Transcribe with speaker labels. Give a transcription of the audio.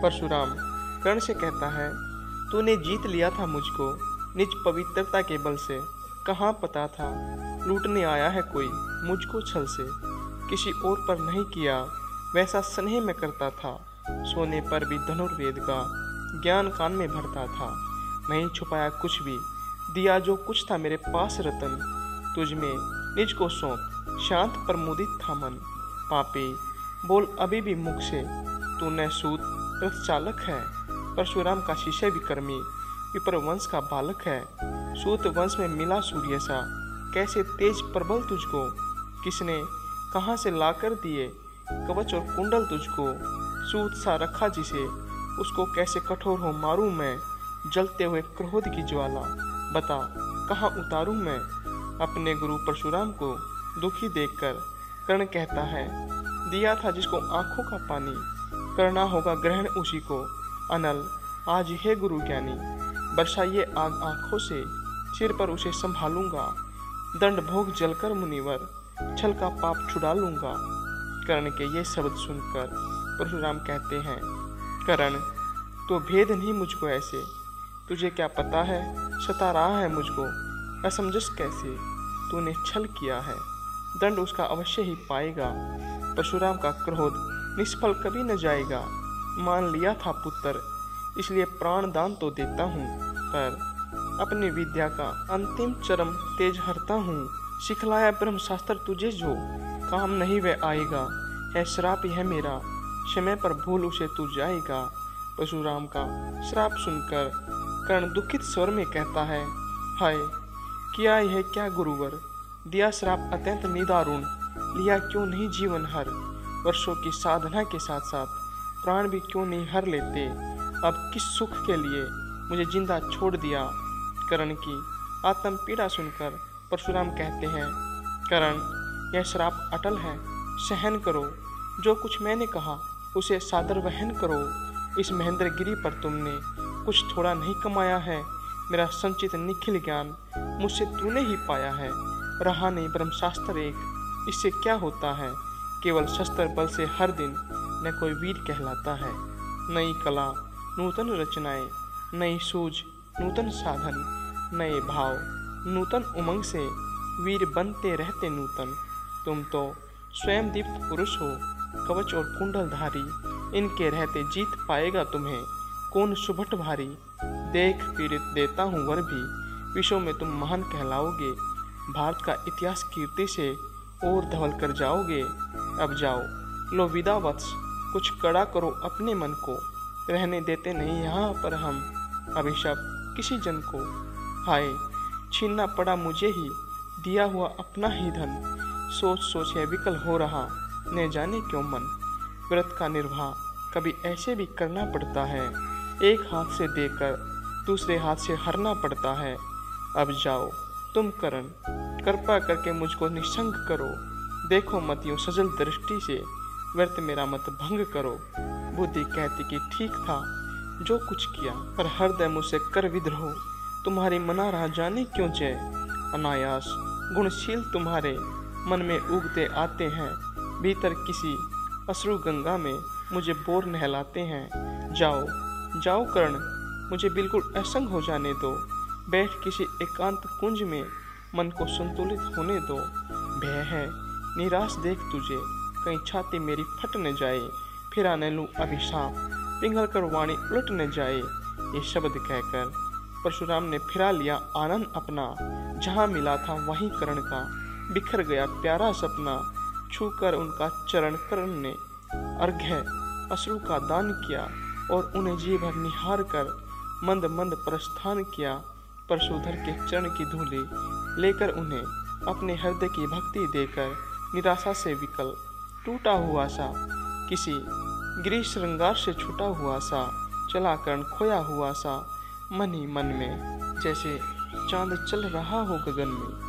Speaker 1: परशुराम कर्ण से कहता है, तूने जीत लिया था मुझको निज पवित्रता के बल से। कहाँ पता था लूटने आया है कोई मुझको छल से। किसी और पर नहीं किया वैसा स्नेह मैं करता था। सोने पर भी धनुर्वेद का ज्ञान कान में भरता था। नहीं छुपाया कुछ भी, दिया जो कुछ था मेरे पास रतन। तुझ में निज को सौंप शांत पर मुदित था मन। पापी बोल अभी भी मुख से, तू न सूत रथ चालक है। परशुराम का शिष्य विक्रमी विपर वंश का बालक है। सूत वंश में मिला सूर्य सा, कैसे तेज प्रबल तुझको। किसने कहाँ से लाकर दिए कवच और कुंडल तुझको। सूत सा रखा जिसे, उसको कैसे कठोर हो मारूं मैं। जलते हुए क्रोध की ज्वाला, बता कहाँ उतारूं मैं। अपने गुरु परशुराम को दुखी देखकर कर्ण कहता है, दिया था जिसको आंखों का पानी, करना होगा ग्रहण उसी को। अनल आज हे गुरु ज्ञानी, बरसाइए आग आंखों से, सिर पर उसे संभालूंगा। दंड भोग जलकर मुनिवर, छल का पाप छुड़ा लूंगा। कर्ण के ये शब्द सुनकर परशुराम कहते हैं, कर्ण तो भेद नहीं मुझको ऐसे। तुझे क्या पता है सता रहा है मुझको, असमंजस कैसे तूने छल किया है। दंड उसका अवश्य ही पाएगा, परशुराम का क्रोध निष्फल कभी न जाएगा। मान लिया था पुत्र इसलिए प्राण दान तो देता हूँ, पर अपनी विद्या का अंतिम चरम तेज हरता हूँ। सिखलाया ब्रह्म शास्त्र तुझे जो, काम नहीं वह आएगा। है श्राप यह मेरा, समय पर भूल उसे तू जाएगा। परशुराम का श्राप सुनकर कर्ण दुखित स्वर में कहता है, हाय किया यह क्या गुरुवर, दिया श्राप अत्यंत निदारुण। लिया क्यों नहीं जीवन हर, वर्षों की साधना के साथ साथ प्राण भी क्यों नहीं हर लेते। अब किस सुख के लिए मुझे जिंदा छोड़ दिया। कर्ण की आत्म पीड़ा सुनकर परशुराम कहते हैं, कर्ण यह श्राप अटल है, सहन करो। जो कुछ मैंने कहा उसे सादर वहन करो। इस महेंद्रगिरी पर तुमने कुछ थोड़ा नहीं कमाया है। मेरा संचित निखिल ज्ञान मुझसे तूने ही पाया है। रहा नहीं ब्रह्मशास्त्र एक, इससे क्या होता है। केवल शस्त्र बल से हर दिन न कोई वीर कहलाता है। नई कला नूतन रचनाएं, नई सूझ नूतन साधन, नए भाव नूतन उमंग से वीर बनते रहते नूतन। तुम तो स्वयं दीप्त पुरुष हो, कवच और कुंडलधारी। इनके रहते जीत पाएगा तुम्हें कौन सुभट भारी। देख पीड़ित देता हूँ वर भी, विश्व में तुम महान कहलाओगे। भारत का इतिहास कीर्ति से और धवल कर जाओगे। अब जाओ लो विदा वत्स, कुछ कड़ा करो अपने मन को। रहने देते नहीं यहाँ पर हम अभिशाप किसी जन को। हाय छीनना पड़ा मुझे ही दिया हुआ अपना ही धन। सोच सोच है विकल हो रहा न जाने क्यों मन। व्रत का निर्वाह कभी ऐसे भी करना पड़ता है, एक हाथ से देकर दूसरे हाथ से हरना पड़ता है। अब जाओ तुम कर्ण, कृपा करके मुझको निसंग करो। देखो मत यूं सजल दृष्टि से, व्यर्थ मेरा मत भंग करो। बुद्धि कहती कि ठीक था जो कुछ किया, पर हृदय मुझसे कर विद्रोह। तुम्हारी मना रहा जाने क्यों जय। अनायास गुणशील तुम्हारे मन में उगते आते हैं। भीतर किसी अश्रु गंगा में मुझे बोर नहलाते हैं। जाओ जाओ कर्ण, मुझे बिल्कुल असंग हो जाने दो। बैठ किसी एकांत कुंज में मन को संतुलित होने दो। भय है निराश देख तुझे, कहीं छाती मेरी फट न जाए। फिर आने लूँ अभिशाप, पिघल कर वाणी उलट न जाए। ये शब्द कहकर परशुराम ने फिरा लिया आनंद अपना। जहाँ मिला था वहीं कर्ण का बिखर गया प्यारा सपना। छूकर उनका चरण कर्ण ने अर्घ्य अश्रु का दान किया और उन्हें जी भर निहार कर मंद मंद प्रस्थान किया। परशुधर के चरण की धूली लेकर उन्हें अपने हृदय की भक्ति देकर निराशा से विकल टूटा हुआ सा, किसी गिरी श्रृंगार से छूटा हुआ सा चला कर्ण खोया हुआ सा मन ही मन में, जैसे चांद चल रहा हो गगन में।